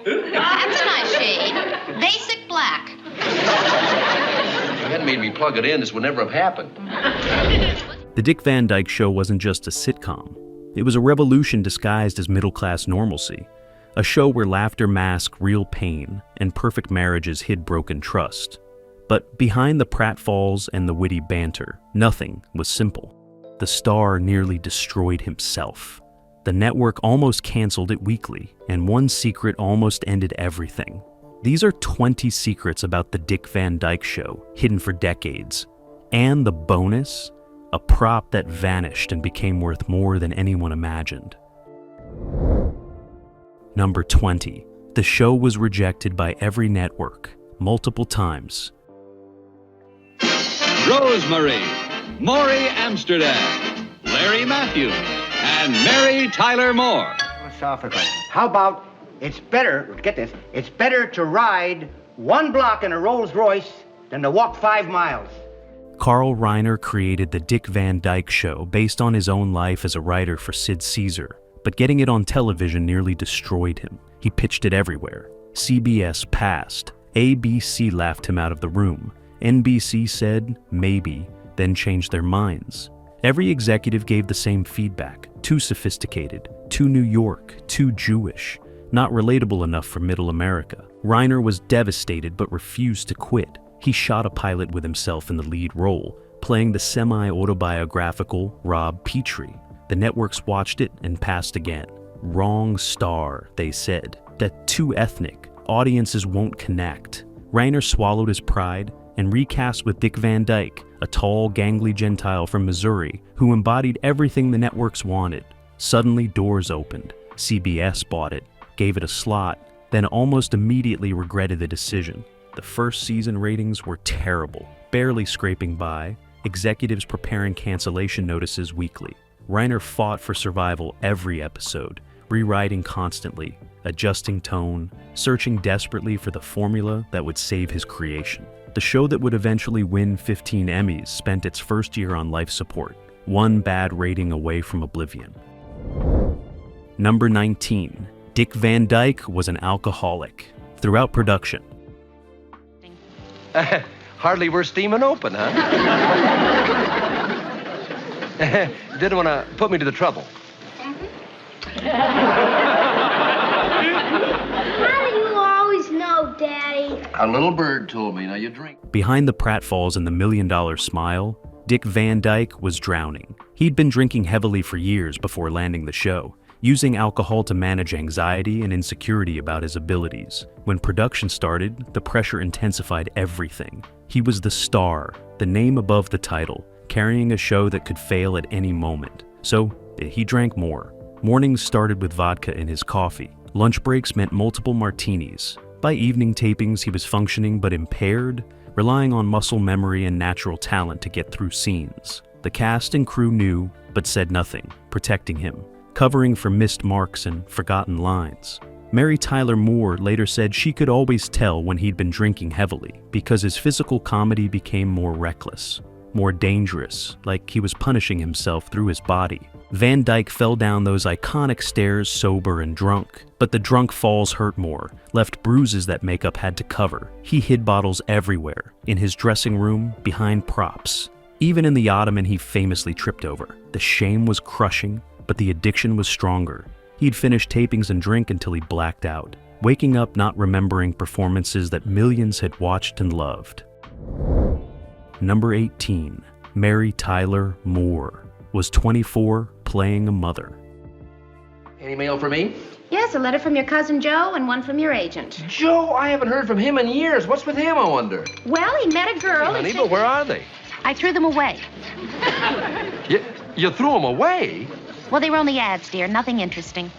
That's a nice shade. Basic black. If you hadn't made me plug it in, this would never have happened. The Dick Van Dyke Show wasn't just a sitcom. It was a revolution disguised as middle-class normalcy. A show where laughter masked real pain and perfect marriages hid broken trust. But behind the pratfalls and the witty banter, nothing was simple. The star nearly destroyed himself. The network almost canceled it weekly, and one secret almost ended everything. These are 20 secrets about the Dick Van Dyke Show, hidden for decades. And the bonus? A prop that vanished and became worth more than anyone imagined. Number 20. The show was rejected by every network, multiple times. Rosemary, Maury Amsterdam, Larry Matthews, and Mary Tyler Moore. Philosophical. How about it's better, get this, it's better to ride 1 block in a Rolls Royce than to walk 5 miles. Carl Reiner created the Dick Van Dyke Show based on his own life as a writer for Sid Caesar, but getting it on television nearly destroyed him. He pitched it everywhere. CBS passed. ABC laughed him out of the room. NBC said, maybe, then changed their minds. Every executive gave the same feedback. Too sophisticated, too New York, too Jewish, not relatable enough for middle America. Reiner was devastated but refused to quit. He shot a pilot with himself in the lead role, playing the semi-autobiographical Rob Petrie. The networks watched it and passed again. Wrong star, they said. That too ethnic. Audiences won't connect. Reiner swallowed his pride and recast with Dick Van Dyke, a tall, gangly Gentile from Missouri who embodied everything the networks wanted. Suddenly, doors opened. CBS bought it, gave it a slot, then almost immediately regretted the decision. The first season ratings were terrible, barely scraping by, executives preparing cancellation notices weekly. Reiner fought for survival every episode, rewriting constantly, adjusting tone, searching desperately for the formula that would save his creation. The show that would eventually win 15 Emmys spent its first year on life support, one bad rating away from oblivion. Number 19. Dick Van Dyke was an alcoholic. Throughout production. Hardly worth steaming open, huh? Didn't want to put me to the trouble. How do you always know, Daddy? A little bird told me. Now you drink. Behind the pratfalls and the $1 Million Smile, Dick Van Dyke was drowning. He'd been drinking heavily for years before landing the show, using alcohol to manage anxiety and insecurity about his abilities. When production started, the pressure intensified everything. He was the star, the name above the title, carrying a show that could fail at any moment. So, he drank more. Mornings started with vodka in his coffee. Lunch breaks meant multiple martinis. By evening tapings, he was functioning but impaired, relying on muscle memory and natural talent to get through scenes. The cast and crew knew, but said nothing, protecting him, covering for missed marks and forgotten lines. Mary Tyler Moore later said she could always tell when he'd been drinking heavily because his physical comedy became more reckless, more dangerous, like he was punishing himself through his body. Van Dyke fell down those iconic stairs sober and drunk, but the drunk falls hurt more, left bruises that makeup had to cover. He hid bottles everywhere, in his dressing room, behind props. Even in the ottoman he famously tripped over. The shame was crushing, but the addiction was stronger. He'd finish tapings and drink until he blacked out, waking up not remembering performances that millions had watched and loved. Number 18. Mary Tyler Moore was 24, playing a mother. Any mail for me? Yes, a letter from your cousin Joe and one from your agent. Joe, I haven't heard from him in years. What's with him, I wonder? Well, he met a girl. Honey, but where are they? I threw them away. You threw them away? Well, they were only ads, dear. Nothing interesting.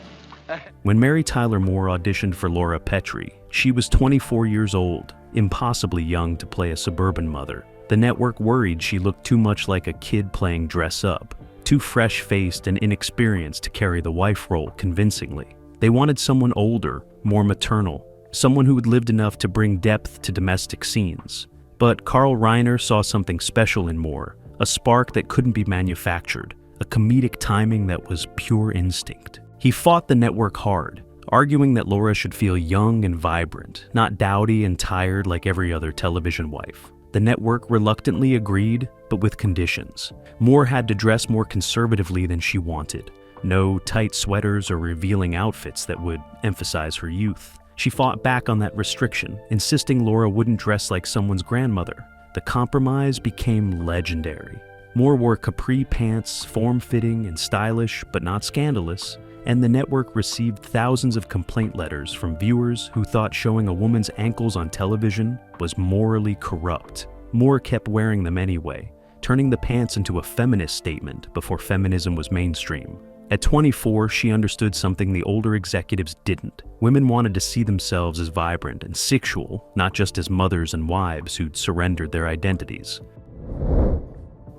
When Mary Tyler Moore auditioned for Laura Petrie, she was 24 years old, impossibly young to play a suburban mother. The network worried she looked too much like a kid playing dress-up, too fresh-faced and inexperienced to carry the wife role convincingly. They wanted someone older, more maternal, someone who had lived enough to bring depth to domestic scenes. But Carl Reiner saw something special in Moore, a spark that couldn't be manufactured, a comedic timing that was pure instinct. He fought the network hard, arguing that Laura should feel young and vibrant, not dowdy and tired like every other television wife. The network reluctantly agreed, but with conditions. Moore had to dress more conservatively than she wanted. No tight sweaters or revealing outfits that would emphasize her youth. She fought back on that restriction, insisting Laura wouldn't dress like someone's grandmother. The compromise became legendary. Moore wore capri pants, form-fitting and stylish, but not scandalous, and the network received thousands of complaint letters from viewers who thought showing a woman's ankles on television was morally corrupt. Moore kept wearing them anyway, turning the pants into a feminist statement before feminism was mainstream. At 24, she understood something the older executives didn't. Women wanted to see themselves as vibrant and sexual, not just as mothers and wives who'd surrendered their identities.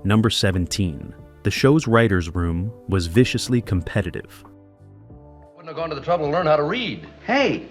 Number 17. The show's writer's room was viciously competitive. Wouldn't have gone to the trouble to learn how to read. Hey,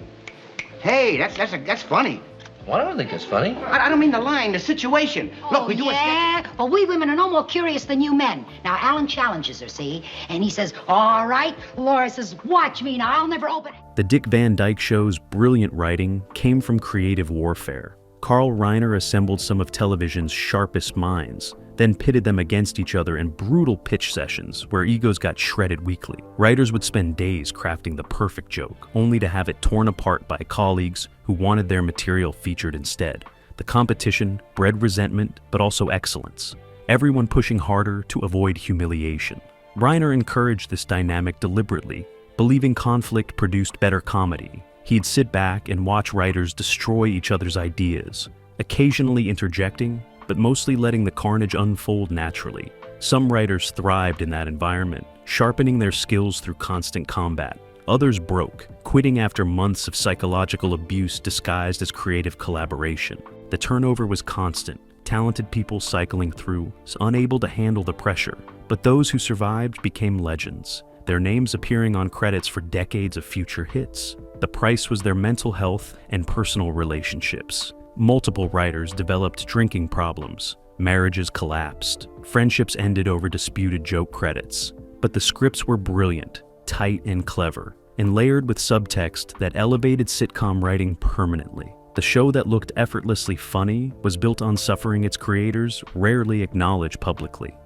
that's funny. Well, I don't think that's funny. I don't mean the line, the situation. Look, we do yeah? Well, we women are no more curious than you men. Now, Alan challenges her, see? And he says, all right. Laura says, watch me now. I'll never open it. The Dick Van Dyke Show's brilliant writing came from creative warfare. Carl Reiner assembled some of television's sharpest minds, then pitted them against each other in brutal pitch sessions where egos got shredded weekly. Writers would spend days crafting the perfect joke, only to have it torn apart by colleagues who wanted their material featured instead. The competition bred resentment, but also excellence. Everyone pushing harder to avoid humiliation. Reiner encouraged this dynamic deliberately, believing conflict produced better comedy. He'd sit back and watch writers destroy each other's ideas, occasionally interjecting, but mostly letting the carnage unfold naturally. Some writers thrived in that environment, sharpening their skills through constant combat. Others broke, quitting after months of psychological abuse disguised as creative collaboration. The turnover was constant, talented people cycling through, unable to handle the pressure. But those who survived became legends, their names appearing on credits for decades of future hits. The price was their mental health and personal relationships. Multiple writers developed drinking problems. Marriages collapsed. Friendships ended over disputed joke credits. But the scripts were brilliant, tight and clever, and layered with subtext that elevated sitcom writing permanently. The show that looked effortlessly funny was built on suffering its creators rarely acknowledge publicly.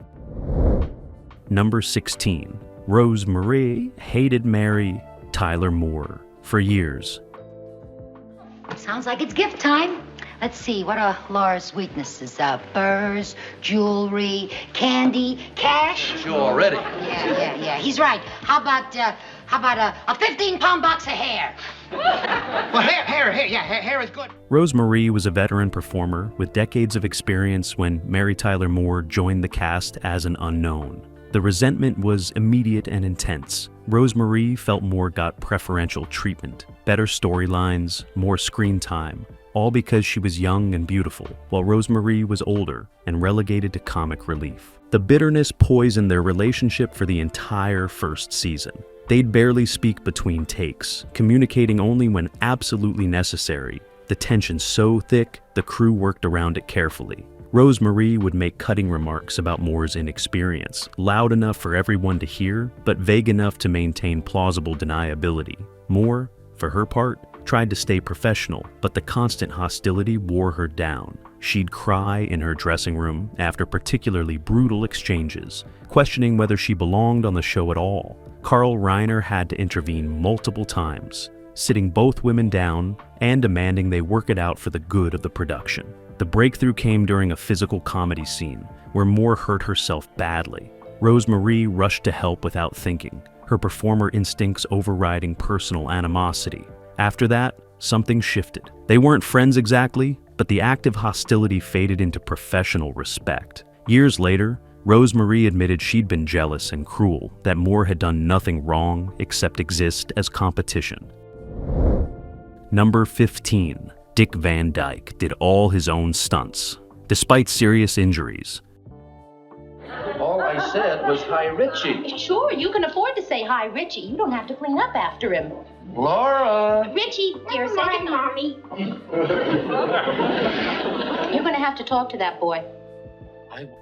Number 16. Rose Marie hated Mary Tyler Moore for years. Sounds like it's gift time. Let's see, what are Laura's weaknesses? Furs, jewelry, candy, cash? Sure, already. Yeah, he's right. How about a 15-pound box of hair? Well, hair is good. Rose Marie was a veteran performer with decades of experience when Mary Tyler Moore joined the cast as an unknown. The resentment was immediate and intense. Rose Marie felt Moore got preferential treatment, better storylines, more screen time, all because she was young and beautiful, while Rose Marie was older and relegated to comic relief. The bitterness poisoned their relationship for the entire first season. They'd barely speak between takes, communicating only when absolutely necessary. The tension so thick, the crew worked around it carefully. Rose Marie would make cutting remarks about Moore's inexperience, loud enough for everyone to hear, but vague enough to maintain plausible deniability. Moore, for her part, tried to stay professional, but the constant hostility wore her down. She'd cry in her dressing room after particularly brutal exchanges, questioning whether she belonged on the show at all. Carl Reiner had to intervene multiple times, sitting both women down and demanding they work it out for the good of the production. The breakthrough came during a physical comedy scene where Moore hurt herself badly. Rose Marie rushed to help without thinking, her performer instincts overriding personal animosity. After that, something shifted. They weren't friends exactly, but the active hostility faded into professional respect. Years later, Rose Marie admitted she'd been jealous and cruel, that Moore had done nothing wrong except exist as competition. Number 15. Dick Van Dyke did all his own stunts, despite serious injuries. All I said was hi, Richie. Sure, you can afford to say hi, Richie. You don't have to clean up after him. Laura! Richie, dear, say Never mind, goodnight. Mommy. You're going to have to talk to that boy.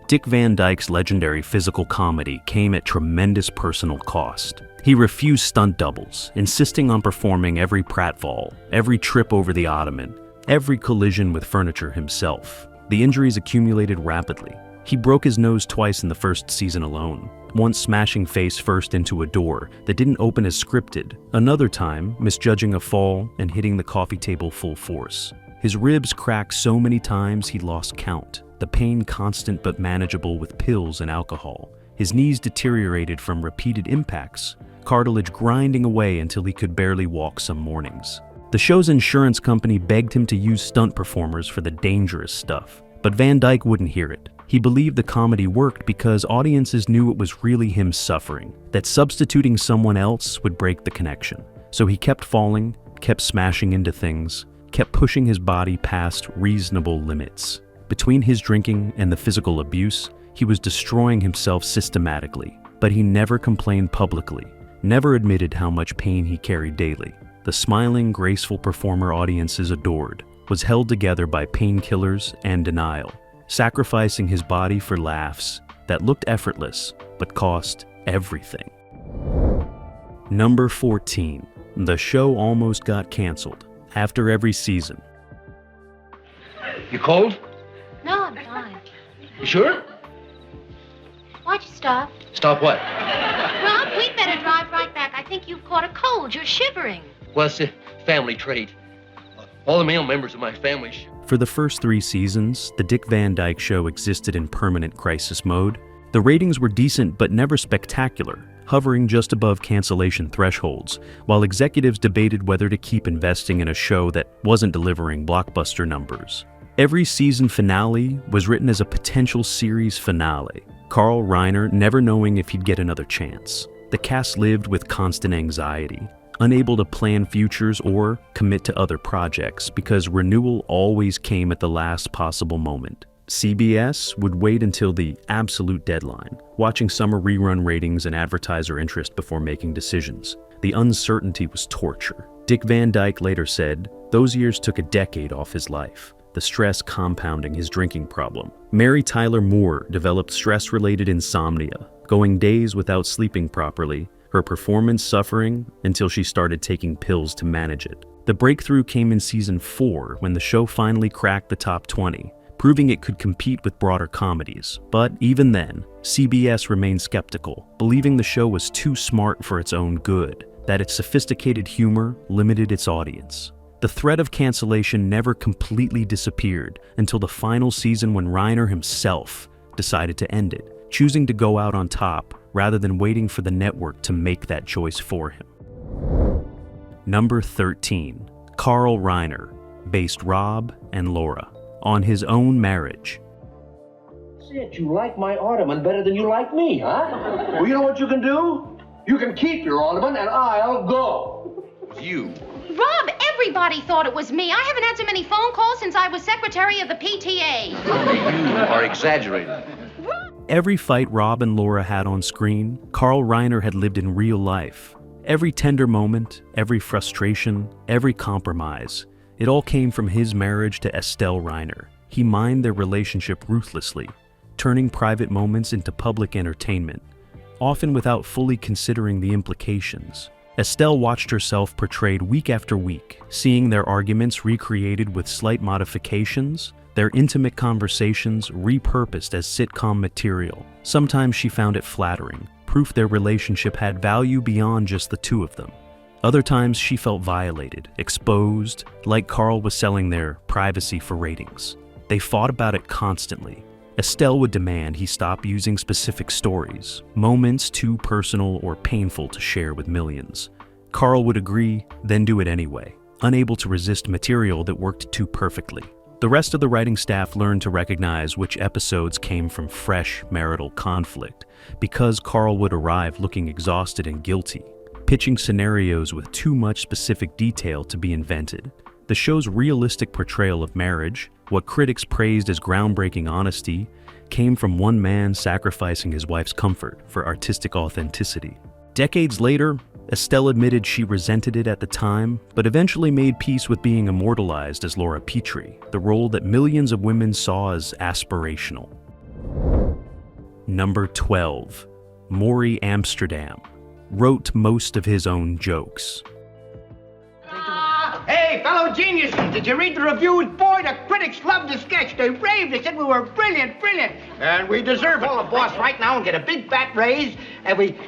Dick Van Dyke's legendary physical comedy came at tremendous personal cost. He refused stunt doubles, insisting on performing every pratfall, every trip over the ottoman, every collision with furniture himself. The injuries accumulated rapidly. He broke his nose twice in the first season alone, once smashing face first into a door that didn't open as scripted, another time misjudging a fall and hitting the coffee table full force. His ribs cracked so many times he lost count, the pain constant but manageable with pills and alcohol. His knees deteriorated from repeated impacts, cartilage grinding away until he could barely walk some mornings. The show's insurance company begged him to use stunt performers for the dangerous stuff, but Van Dyke wouldn't hear it. He believed the comedy worked because audiences knew it was really him suffering, that substituting someone else would break the connection. So he kept falling, kept smashing into things, kept pushing his body past reasonable limits. Between his drinking and the physical abuse, he was destroying himself systematically, but he never complained publicly, never admitted how much pain he carried daily. The smiling, graceful performer audiences adored was held together by painkillers and denial, sacrificing his body for laughs that looked effortless but cost everything. Number 14. The show almost got canceled after every season. You cold? No, I'm fine. You sure? Why'd you stop? Stop what? Rob, we'd better drive right back. I think you've caught a cold. You're shivering. Well, it's a family trait. All the male members of my family. For the first 3 seasons, the Dick Van Dyke Show existed in permanent crisis mode. The ratings were decent but never spectacular, hovering just above cancellation thresholds, while executives debated whether to keep investing in a show that wasn't delivering blockbuster numbers. Every season finale was written as a potential series finale, Carl Reiner never knowing if he'd get another chance. The cast lived with constant anxiety, unable to plan futures or commit to other projects because renewal always came at the last possible moment. CBS would wait until the absolute deadline, watching summer rerun ratings and advertiser interest before making decisions. The uncertainty was torture. Dick Van Dyke later said, "Those years took a decade off his life, the stress compounding his drinking problem." Mary Tyler Moore developed stress-related insomnia, going days without sleeping properly, her performance suffering until she started taking pills to manage it. The breakthrough came in season 4 when the show finally cracked the top 20, proving it could compete with broader comedies. But even then, CBS remained skeptical, believing the show was too smart for its own good, that its sophisticated humor limited its audience. The threat of cancellation never completely disappeared until the final season when Reiner himself decided to end it, choosing to go out on top rather than waiting for the network to make that choice for him. Number 13. Carl Reiner based Rob and Laura on his own marriage. Said you like my ottoman better than you like me, huh? Well, you know what you can do? You can keep your ottoman and I'll go. You. Rob, everybody thought it was me. I haven't had so many phone calls since I was secretary of the PTA. You are exaggerating. Every fight Rob and Laura had on screen, Carl Reiner had lived in real life. Every tender moment, every frustration, every compromise, it all came from his marriage to Estelle Reiner. He mined their relationship ruthlessly, turning private moments into public entertainment, often without fully considering the implications. Estelle watched herself portrayed week after week, seeing their arguments recreated with slight modifications, their intimate conversations repurposed as sitcom material. Sometimes she found it flattering, proof their relationship had value beyond just the two of them. Other times she felt violated, exposed, like Carl was selling their privacy for ratings. They fought about it constantly. Estelle would demand he stop using specific stories, moments too personal or painful to share with millions. Carl would agree, then do it anyway, unable to resist material that worked too perfectly. The rest of the writing staff learned to recognize which episodes came from fresh marital conflict, because Carl would arrive looking exhausted and guilty, pitching scenarios with too much specific detail to be invented. The show's realistic portrayal of marriage, what critics praised as groundbreaking honesty, came from one man sacrificing his wife's comfort for artistic authenticity. Decades later, Estelle admitted she resented it at the time, but eventually made peace with being immortalized as Laura Petrie, the role that millions of women saw as aspirational. Number 12. Maury Amsterdam wrote most of his own jokes. Hey, fellow geniuses, did you read the reviews? Boy, the critics loved the sketch. They raved. They said we were brilliant, brilliant. And we deserve all the boss right now and get a big fat raise, and we...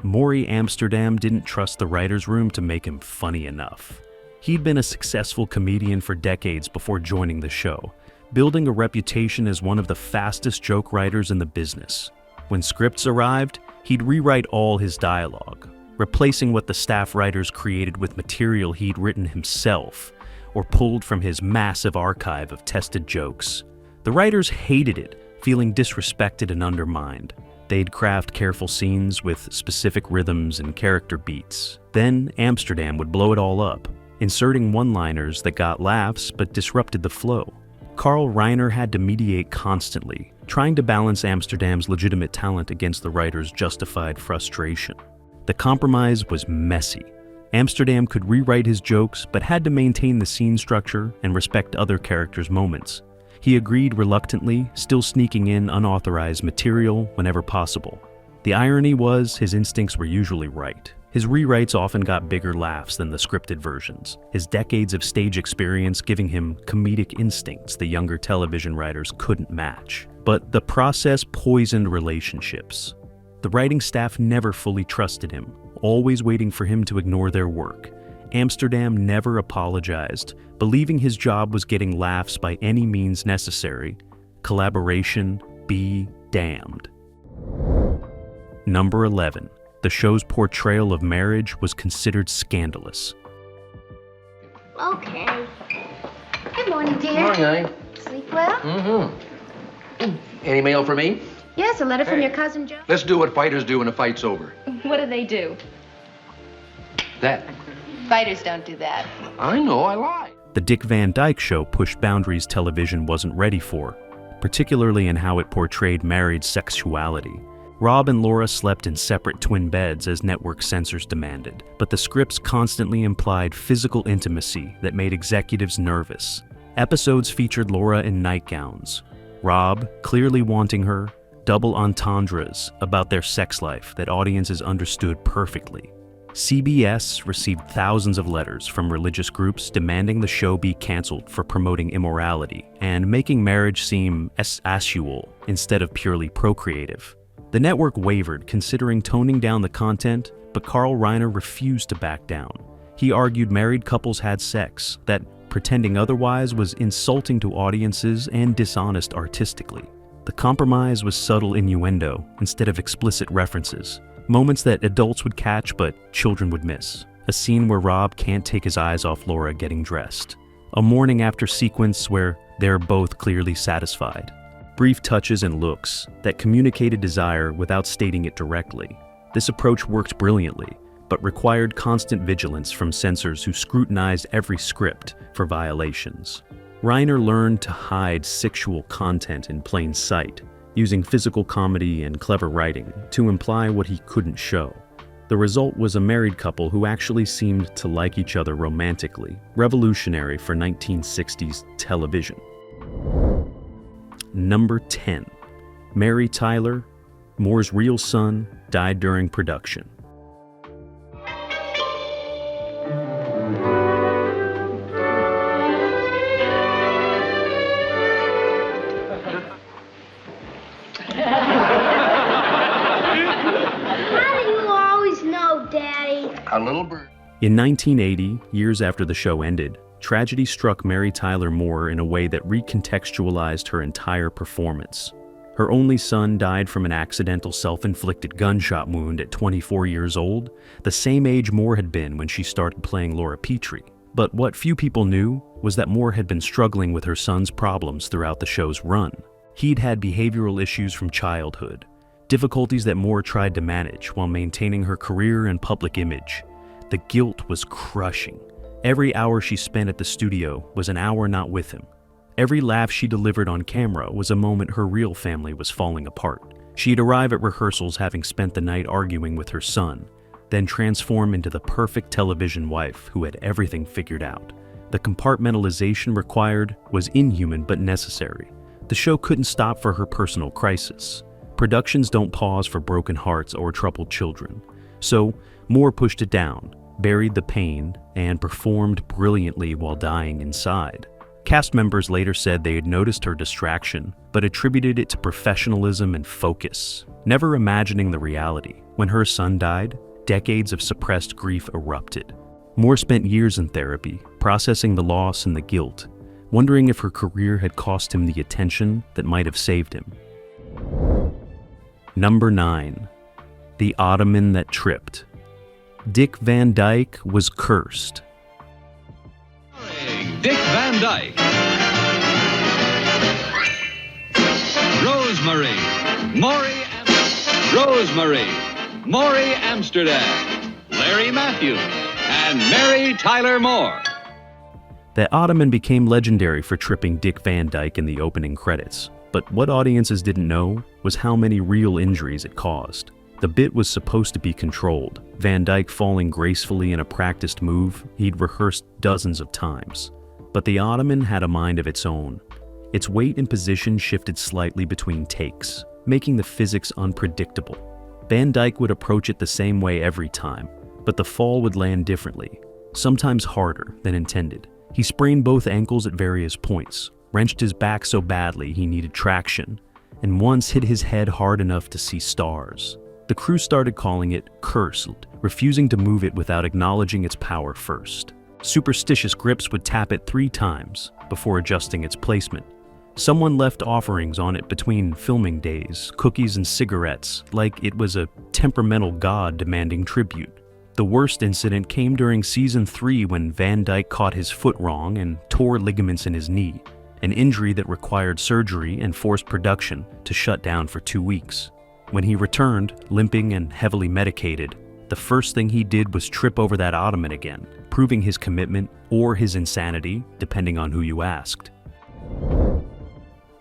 Maury Amsterdam didn't trust the writer's room to make him funny enough. He'd been a successful comedian for decades before joining the show, building a reputation as one of the fastest joke writers in the business. When scripts arrived, he'd rewrite all his dialogue, replacing what the staff writers created with material he'd written himself or pulled from his massive archive of tested jokes. The writers hated it, feeling disrespected and undermined. They'd craft careful scenes with specific rhythms and character beats. Then Amsterdam would blow it all up, inserting one-liners that got laughs but disrupted the flow. Carl Reiner had to mediate constantly, trying to balance Amsterdam's legitimate talent against the writer's justified frustration. The compromise was messy. Amsterdam could rewrite his jokes, but had to maintain the scene structure and respect other characters' moments. He agreed reluctantly, still sneaking in unauthorized material whenever possible. The irony was, his instincts were usually right. His rewrites often got bigger laughs than the scripted versions, his decades of stage experience giving him comedic instincts the younger television writers couldn't match. But the process poisoned relationships. The writing staff never fully trusted him, always waiting for him to ignore their work. Amsterdam never apologized, believing his job was getting laughs by any means necessary. Collaboration be damned. Number 11. The show's portrayal of marriage was considered scandalous. Okay. Good morning, dear. Morning, honey. Sleep well? Mm-hmm. Any mail for me? Yes, a letter from your cousin Joe. Let's do what fighters do when a fight's over. What do they do? That. Fighters don't do that. I know, I lied. The Dick Van Dyke Show pushed boundaries television wasn't ready for, particularly in how it portrayed married sexuality. Rob and Laura slept in separate twin beds as network censors demanded, but the scripts constantly implied physical intimacy that made executives nervous. Episodes featured Laura in nightgowns, Rob clearly wanting her, double entendres about their sex life that audiences understood perfectly. CBS received thousands of letters from religious groups demanding the show be canceled for promoting immorality and making marriage seem asexual instead of purely procreative. The network wavered, considering toning down the content, but Carl Reiner refused to back down. He argued married couples had sex, that pretending otherwise was insulting to audiences and dishonest artistically. The compromise was subtle innuendo instead of explicit references, moments that adults would catch but children would miss. A scene where Rob can't take his eyes off Laura getting dressed. A morning after sequence where they're both clearly satisfied. Brief touches and looks that communicated desire without stating it directly. This approach worked brilliantly, but required constant vigilance from censors who scrutinized every script for violations. Reiner learned to hide sexual content in plain sight, using physical comedy and clever writing to imply what he couldn't show. The result was a married couple who actually seemed to like each other romantically, revolutionary for 1960s television. Number 10. Mary Tyler, Moore's real son, died during production. How do you always know, Daddy? A little bird. In 1980, years after the show ended, tragedy struck Mary Tyler Moore in a way that recontextualized her entire performance. Her only son died from an accidental self-inflicted gunshot wound at 24 years old, the same age Moore had been when she started playing Laura Petrie. But what few people knew was that Moore had been struggling with her son's problems throughout the show's run. He'd had behavioral issues from childhood, difficulties that Moore tried to manage while maintaining her career and public image. The guilt was crushing. Every hour she spent at the studio was an hour not with him. Every laugh she delivered on camera was a moment her real family was falling apart. She'd arrive at rehearsals having spent the night arguing with her son, then transform into the perfect television wife who had everything figured out. The compartmentalization required was inhuman but necessary. The show couldn't stop for her personal crisis. Productions don't pause for broken hearts or troubled children. So, Moore pushed it down, buried the pain, and performed brilliantly while dying inside. Cast members later said they had noticed her distraction, but attributed it to professionalism and focus, never imagining the reality. When her son died, decades of suppressed grief erupted. Moore spent years in therapy, processing the loss and the guilt, wondering if her career had cost him the attention that might have saved him. Number 9. The Ottoman That Tripped. Dick Van Dyke was cursed. Dick Van Dyke. Rosemary, Maury Amsterdam, Larry Matthews, and Mary Tyler Moore. The Ottoman became legendary for tripping Dick Van Dyke in the opening credits, but what audiences didn't know was how many real injuries it caused. The bit was supposed to be controlled, Van Dyke falling gracefully in a practiced move he'd rehearsed dozens of times. But the Ottoman had a mind of its own. Its weight and position shifted slightly between takes, making the physics unpredictable. Van Dyke would approach it the same way every time, but the fall would land differently, sometimes harder than intended. He sprained both ankles at various points, wrenched his back so badly he needed traction, and once hit his head hard enough to see stars. The crew started calling it cursed, refusing to move it without acknowledging its power first. Superstitious grips would tap it 3 times before adjusting its placement. Someone left offerings on it between filming days, cookies and cigarettes, like it was a temperamental god demanding tribute. The worst incident came during season 3 when Van Dyke caught his foot wrong and tore ligaments in his knee, an injury that required surgery and forced production to shut down for 2 weeks. When he returned, limping and heavily medicated, the first thing he did was trip over that Ottoman again, proving his commitment or his insanity, depending on who you asked.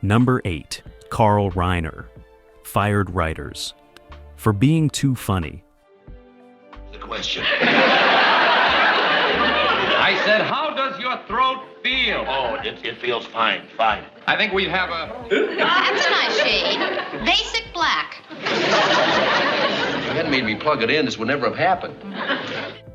Number 8. Carl Reiner. Fired writers. For being too funny. The question. I said, how does your throat feel? Oh, it feels fine. I think we'd have a... That's a nice shade. Basic black. If you hadn't made me plug it in, this would never have happened.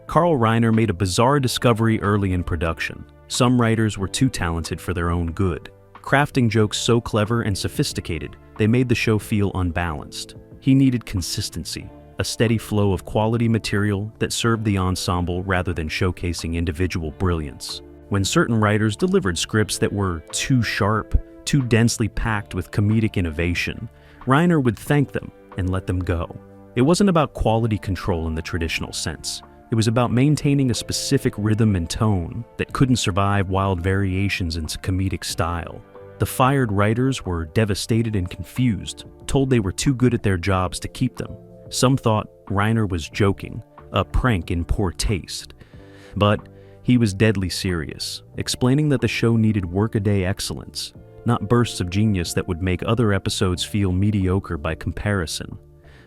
Carl Reiner made a bizarre discovery early in production. Some writers were too talented for their own good, crafting jokes so clever and sophisticated they made the show feel unbalanced. He needed consistency, a steady flow of quality material that served the ensemble rather than showcasing individual brilliance. When certain writers delivered scripts that were too sharp, too densely packed with comedic innovation, Reiner would thank them and let them go. It wasn't about quality control in the traditional sense. It was about maintaining a specific rhythm and tone that couldn't survive wild variations in comedic style. The fired writers were devastated and confused, told they were too good at their jobs to keep them. Some thought Reiner was joking, a prank in poor taste. But he was deadly serious, explaining that the show needed workaday excellence, not bursts of genius that would make other episodes feel mediocre by comparison.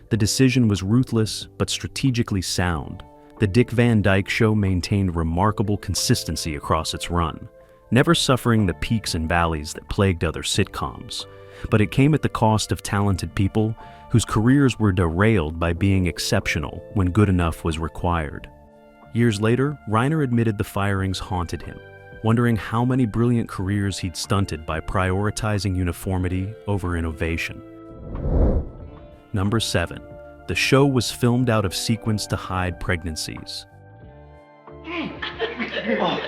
The decision was ruthless but strategically sound. The Dick Van Dyke Show maintained remarkable consistency across its run, never suffering the peaks and valleys that plagued other sitcoms. But it came at the cost of talented people whose careers were derailed by being exceptional when good enough was required. Years later, Reiner admitted the firings haunted him, wondering how many brilliant careers he'd stunted by prioritizing uniformity over innovation. Number 7. The show was filmed out of sequence to hide pregnancies. Oh,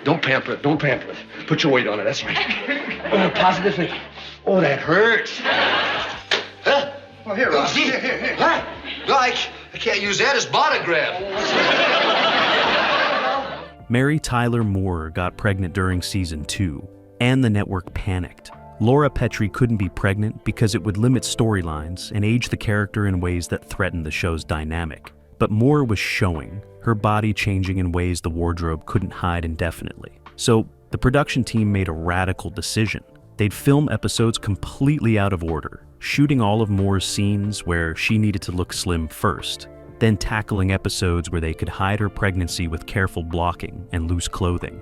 don't pamper it. Put your weight on it, that's right. Positively. Oh, that hurts. Huh? Oh, here, Ross. Here. Huh? Dyke, I can't use that as body grab. Mary Tyler Moore got pregnant during season 2, and the network panicked. Laura Petrie couldn't be pregnant because it would limit storylines and age the character in ways that threatened the show's dynamic. But Moore was showing, her body changing in ways the wardrobe couldn't hide indefinitely. So the production team made a radical decision. They'd film episodes completely out of order, shooting all of Moore's scenes where she needed to look slim first, then tackling episodes where they could hide her pregnancy with careful blocking and loose clothing.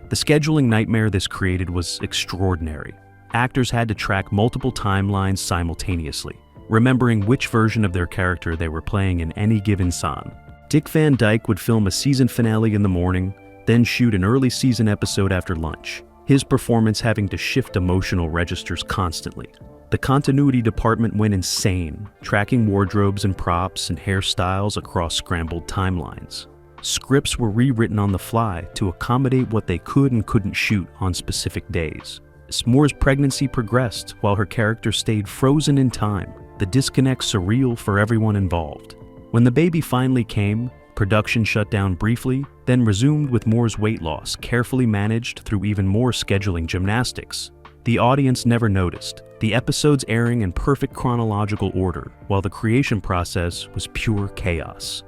The scheduling nightmare this created was extraordinary. Actors had to track multiple timelines simultaneously, remembering which version of their character they were playing in any given scene. Dick Van Dyke would film a season finale in the morning, then shoot an early season episode after lunch, his performance having to shift emotional registers constantly. The continuity department went insane, tracking wardrobes and props and hairstyles across scrambled timelines. Scripts were rewritten on the fly to accommodate what they could and couldn't shoot on specific days. As Moore's pregnancy progressed while her character stayed frozen in time, the disconnect surreal for everyone involved. When the baby finally came, production shut down briefly, then resumed with Moore's weight loss carefully managed through even more scheduling gymnastics. The audience never noticed, the episodes airing in perfect chronological order, while the creation process was pure chaos.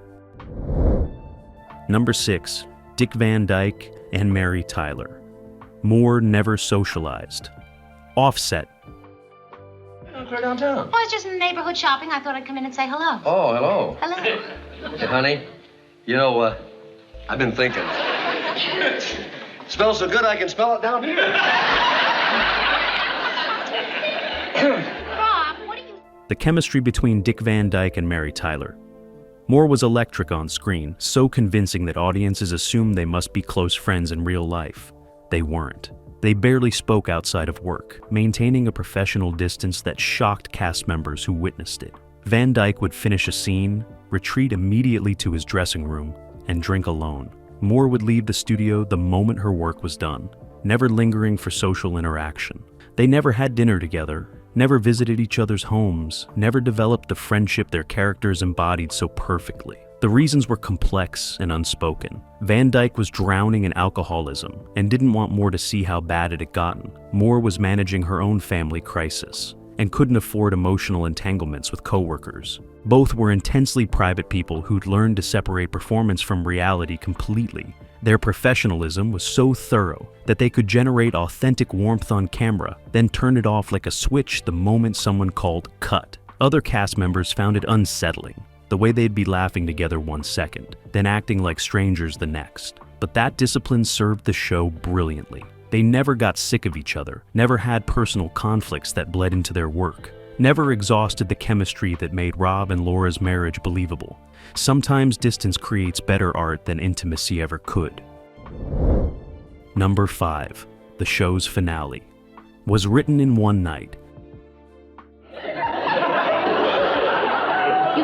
Number 6. Dick Van Dyke and Mary Tyler. Moore never socialized. Offset. Go downtown. Oh, I was just in the neighborhood shopping. I thought I'd come in and say hello. Oh, hello. Hello. Hey, honey, you know, I've been thinking. Smells so good I can smell it down here. Rob, what do you... The chemistry between Dick Van Dyke and Mary Tyler. Moore was electric on screen, so convincing that audiences assumed they must be close friends in real life. They weren't. They barely spoke outside of work, maintaining a professional distance that shocked cast members who witnessed it. Van Dyke would finish a scene, retreat immediately to his dressing room, and drink alone. Moore would leave the studio the moment her work was done, never lingering for social interaction. They never had dinner together, never visited each other's homes, never developed the friendship their characters embodied so perfectly. The reasons were complex and unspoken. Van Dyke was drowning in alcoholism and didn't want Moore to see how bad it had gotten. Moore was managing her own family crisis and couldn't afford emotional entanglements with coworkers. Both were intensely private people who'd learned to separate performance from reality completely. Their professionalism was so thorough that they could generate authentic warmth on camera, then turn it off like a switch the moment someone called cut. Other cast members found it unsettling, the way they'd be laughing together one second, then acting like strangers the next. But that discipline served the show brilliantly. They never got sick of each other, never had personal conflicts that bled into their work, never exhausted the chemistry that made Rob and Laura's marriage believable. Sometimes distance creates better art than intimacy ever could. Number 5. The show's finale. Was written in one night. You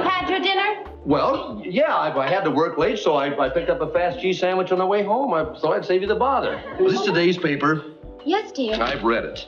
had your dinner? Well, yeah, I had to work late, so I picked up a fast cheese sandwich on the way home. I thought I'd save you the bother. Was this today's paper? Yes, dear. I've read it.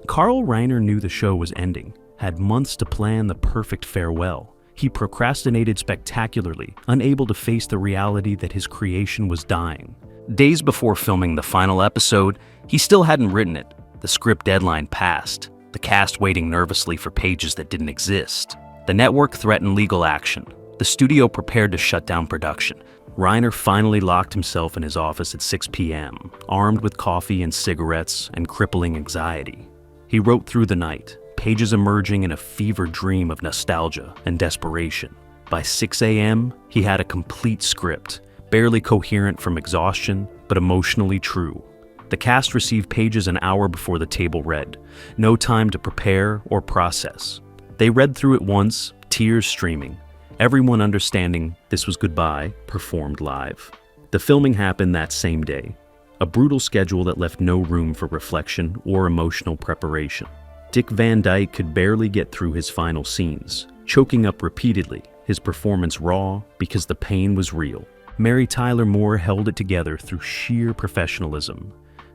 Carl Reiner knew the show was ending, had months to plan the perfect farewell. He procrastinated spectacularly, unable to face the reality that his creation was dying. Days before filming the final episode, he still hadn't written it. The script deadline passed, the cast waiting nervously for pages that didn't exist. The network threatened legal action. The studio prepared to shut down production. Reiner finally locked himself in his office at 6 p.m., armed with coffee and cigarettes and crippling anxiety. He wrote through the night, pages emerging in a fever dream of nostalgia and desperation. By 6 a.m., he had a complete script, barely coherent from exhaustion, but emotionally true. The cast received pages an hour before the table read, no time to prepare or process. They read through it once, tears streaming, everyone understanding this was goodbye, performed live. The filming happened that same day, a brutal schedule that left no room for reflection or emotional preparation. Dick Van Dyke could barely get through his final scenes, choking up repeatedly, his performance raw because the pain was real. Mary Tyler Moore held it together through sheer professionalism,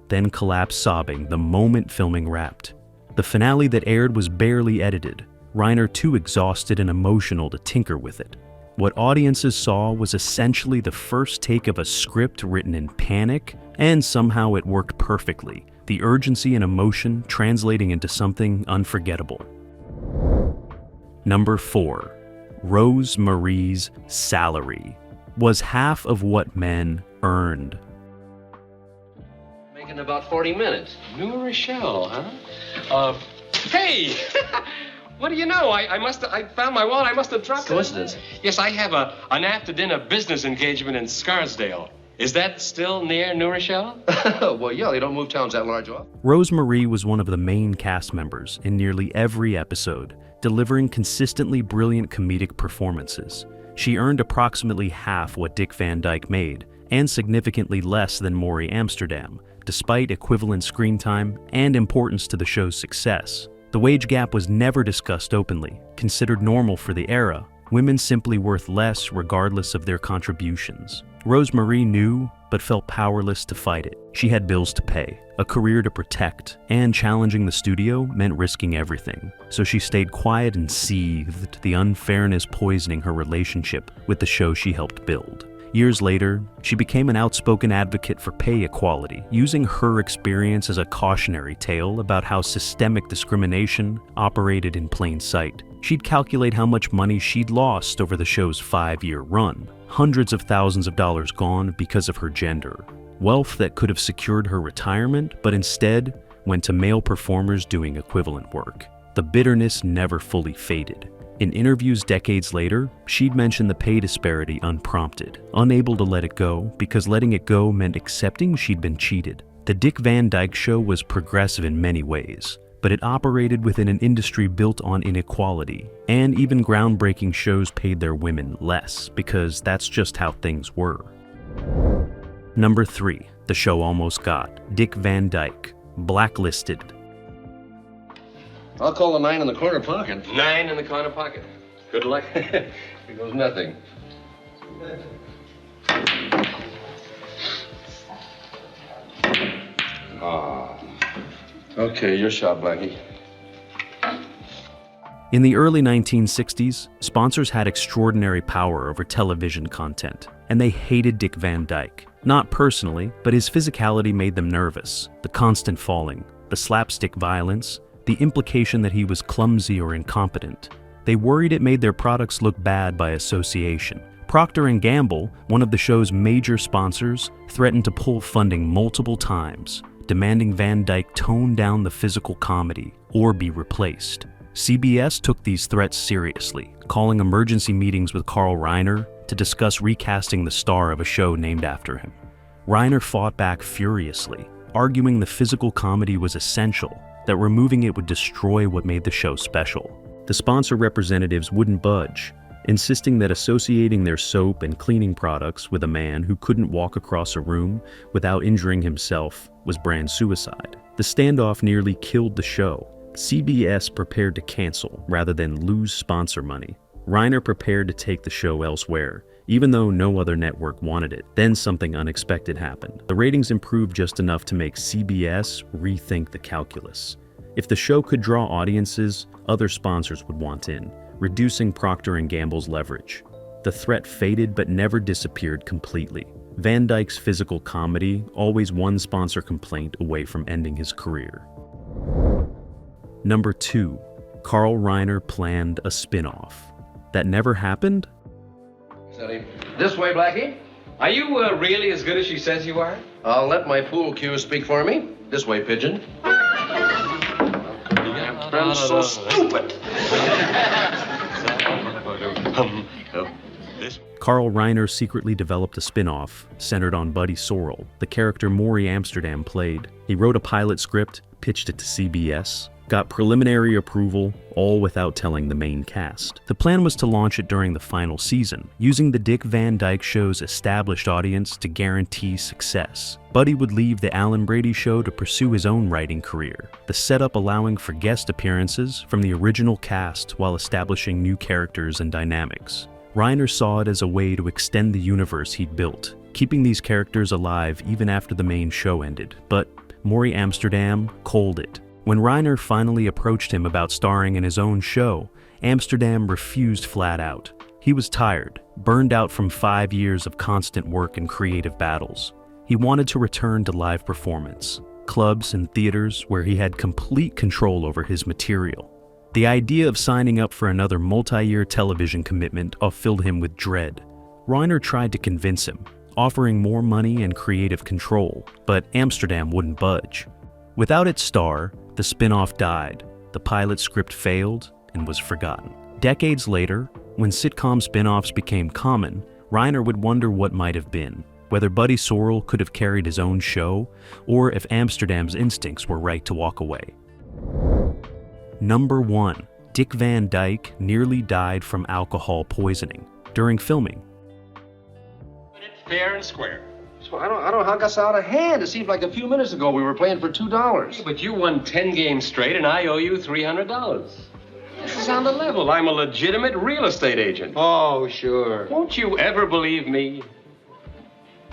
then collapsed sobbing the moment filming wrapped. The finale that aired was barely edited, Reiner too exhausted and emotional to tinker with it. What audiences saw was essentially the first take of a script written in panic, and somehow it worked perfectly, the urgency and emotion translating into something unforgettable. Number 4. Rose Marie's salary was half of what men earned. Making about 40 minutes. New Rochelle, huh? Hey! What do you know? I found my wallet. I must have dropped Coincidence. it. Yes, I have an after-dinner business engagement in Scarsdale. Is that still near New Rochelle? Well, yeah, they don't move towns that large off. Rose Marie was one of the main cast members in nearly every episode, delivering consistently brilliant comedic performances. She earned approximately half what Dick Van Dyke made, and significantly less than Maury Amsterdam, despite equivalent screen time and importance to the show's success. The wage gap was never discussed openly. Considered normal for the era, women simply worth less regardless of their contributions. Rose Marie knew, but felt powerless to fight it. She had bills to pay, a career to protect, and challenging the studio meant risking everything. So she stayed quiet and seethed, the unfairness poisoning her relationship with the show she helped build. Years later, she became an outspoken advocate for pay equality, using her experience as a cautionary tale about how systemic discrimination operated in plain sight. She'd calculate how much money she'd lost over the show's 5-year run, hundreds of thousands of dollars gone because of her gender. Wealth that could have secured her retirement, but instead went to male performers doing equivalent work. The bitterness never fully faded. In interviews decades later, she'd mention the pay disparity unprompted, unable to let it go because letting it go meant accepting she'd been cheated. The Dick Van Dyke Show was progressive in many ways, but it operated within an industry built on inequality, and even groundbreaking shows paid their women less because that's just how things were. Number 3, the show almost got Dick Van Dyke, Blacklisted. I'll call the 9 in the corner pocket. 9 in the corner pocket. Good luck. Here goes nothing. Okay, your shot, Blackie. In the early 1960s, sponsors had extraordinary power over television content, and they hated Dick Van Dyke. Not personally, but his physicality made them nervous. The constant falling, the slapstick violence, the implication that he was clumsy or incompetent. They worried it made their products look bad by association. Procter & Gamble, one of the show's major sponsors, threatened to pull funding multiple times, demanding Van Dyke tone down the physical comedy or be replaced. CBS took these threats seriously, calling emergency meetings with Carl Reiner to discuss recasting the star of a show named after him. Reiner fought back furiously, arguing the physical comedy was essential, that removing it would destroy what made the show special. The sponsor representatives wouldn't budge, insisting that associating their soap and cleaning products with a man who couldn't walk across a room without injuring himself was brand suicide. The standoff nearly killed the show. CBS prepared to cancel rather than lose sponsor money. Reiner prepared to take the show elsewhere, even though no other network wanted it. Then something unexpected happened. The ratings improved just enough to make CBS rethink the calculus. If the show could draw audiences, other sponsors would want in, reducing Procter & Gamble's leverage. The threat faded but never disappeared completely. Van Dyke's physical comedy, always one sponsor complaint away from ending his career. Number 2, Carl Reiner planned a spin-off. That never happened? This way, Blackie. Are you really as good as she says you are? I'll let my pool cue speak for me. This way, pigeon. I'm so stupid. Carl Reiner secretly developed a spin-off centered on Buddy Sorrell, the character Maury Amsterdam played. He wrote a pilot script, pitched it to CBS, got preliminary approval, all without telling the main cast. The plan was to launch it during the final season, using the Dick Van Dyke Show's established audience to guarantee success. Buddy would leave the Alan Brady Show to pursue his own writing career, the setup allowing for guest appearances from the original cast while establishing new characters and dynamics. Reiner saw it as a way to extend the universe he'd built, keeping these characters alive even after the main show ended, but Maury Amsterdam culled it. When Reiner finally approached him about starring in his own show, Amsterdam refused flat out. He was tired, burned out from 5 years of constant work and creative battles. He wanted to return to live performance, clubs and theaters where he had complete control over his material. The idea of signing up for another multi-year television commitment filled him with dread. Reiner tried to convince him, offering more money and creative control, but Amsterdam wouldn't budge. Without its star, the spin-off died, the pilot script failed, and was forgotten. Decades later, when sitcom spin-offs became common, Reiner would wonder what might have been, whether Buddy Sorrell could have carried his own show, or if Amsterdam's instincts were right to walk away. Number 1. Dick Van Dyke nearly died from alcohol poisoning during filming. Fair and square. So I don't know how it got so out of hand. It seemed like a few minutes ago we were playing for $2. But you won 10 games straight, and I owe you $300. This is on the level. I'm a legitimate real estate agent. Oh, sure. Won't you ever believe me?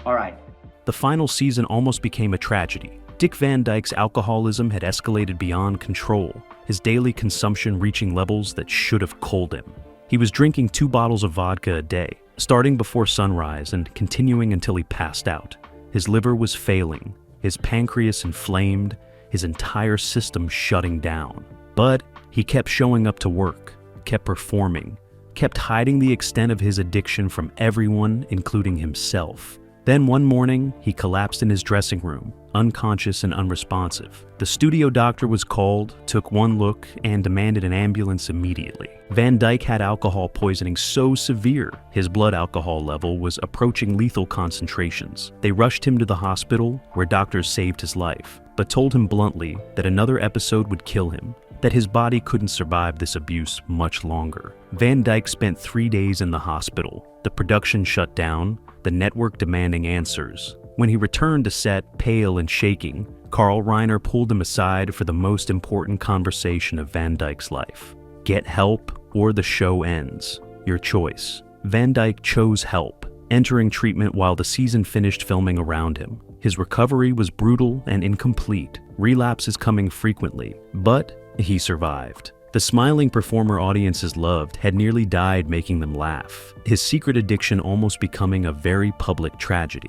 All right. The final season almost became a tragedy. Dick Van Dyke's alcoholism had escalated beyond control, his daily consumption reaching levels that should have killed him. He was drinking 2 bottles of vodka a day, starting before sunrise and continuing until he passed out. His liver was failing, his pancreas inflamed, his entire system shutting down. But he kept showing up to work, kept performing, kept hiding the extent of his addiction from everyone, including himself. Then one morning, he collapsed in his dressing room, unconscious and unresponsive. The studio doctor was called, took one look, and demanded an ambulance immediately. Van Dyke had alcohol poisoning so severe, his blood alcohol level was approaching lethal concentrations. They rushed him to the hospital, where doctors saved his life, but told him bluntly that another episode would kill him, that his body couldn't survive this abuse much longer. Van Dyke spent 3 days in the hospital. The production shut down, the network demanding answers. When he returned to set, pale and shaking, Carl Reiner pulled him aside for the most important conversation of Van Dyke's life. Get help or the show ends. Your choice. Van Dyke chose help, entering treatment while the season finished filming around him. His recovery was brutal and incomplete, relapses coming frequently, but he survived. The smiling performer audiences loved had nearly died making them laugh, his secret addiction almost becoming a very public tragedy.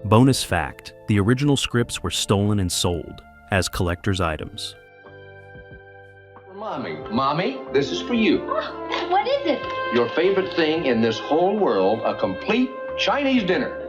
Bonus fact, the original scripts were stolen and sold as collector's items. Mommy, this is for you. Oh, what is it? Your favorite thing in this whole world, a complete Chinese dinner.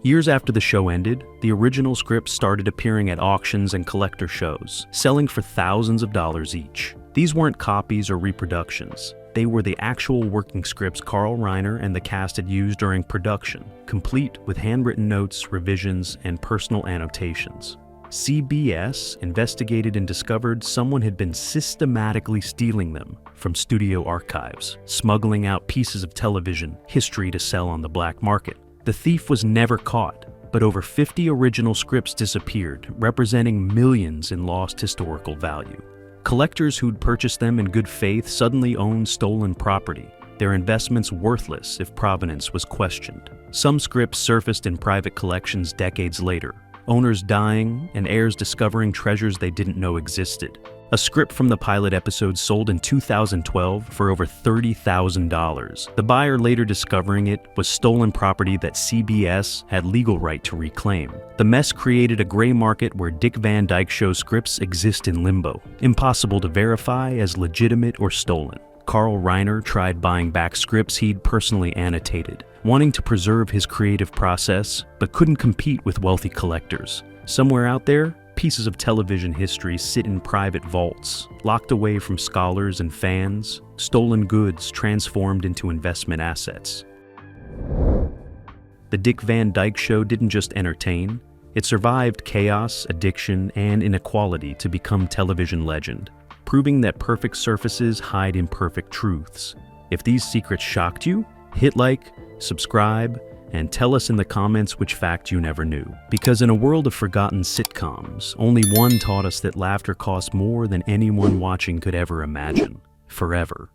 Years after the show ended, the original scripts started appearing at auctions and collector shows, selling for thousands of dollars each. These weren't copies or reproductions. They were the actual working scripts Carl Reiner and the cast had used during production, complete with handwritten notes, revisions, and personal annotations. CBS investigated and discovered someone had been systematically stealing them from studio archives, smuggling out pieces of television history to sell on the black market. The thief was never caught, but over 50 original scripts disappeared, representing millions in lost historical value. Collectors who'd purchased them in good faith suddenly owned stolen property, their investments worthless if provenance was questioned. Some scripts surfaced in private collections decades later, owners dying and heirs discovering treasures they didn't know existed. A script from the pilot episode sold in 2012 for over $30,000. The buyer later discovering it was stolen property that CBS had legal right to reclaim. The mess created a gray market where Dick Van Dyke Show scripts exist in limbo, impossible to verify as legitimate or stolen. Carl Reiner tried buying back scripts he'd personally annotated, wanting to preserve his creative process, but couldn't compete with wealthy collectors. Somewhere out there, pieces of television history sit in private vaults, locked away from scholars and fans, stolen goods transformed into investment assets. The Dick Van Dyke Show didn't just entertain, it survived chaos, addiction, and inequality to become television legend, proving that perfect surfaces hide imperfect truths. If these secrets shocked you, hit like, subscribe, and tell us in the comments which fact you never knew. Because in a world of forgotten sitcoms, only one taught us that laughter costs more than anyone watching could ever imagine. Forever.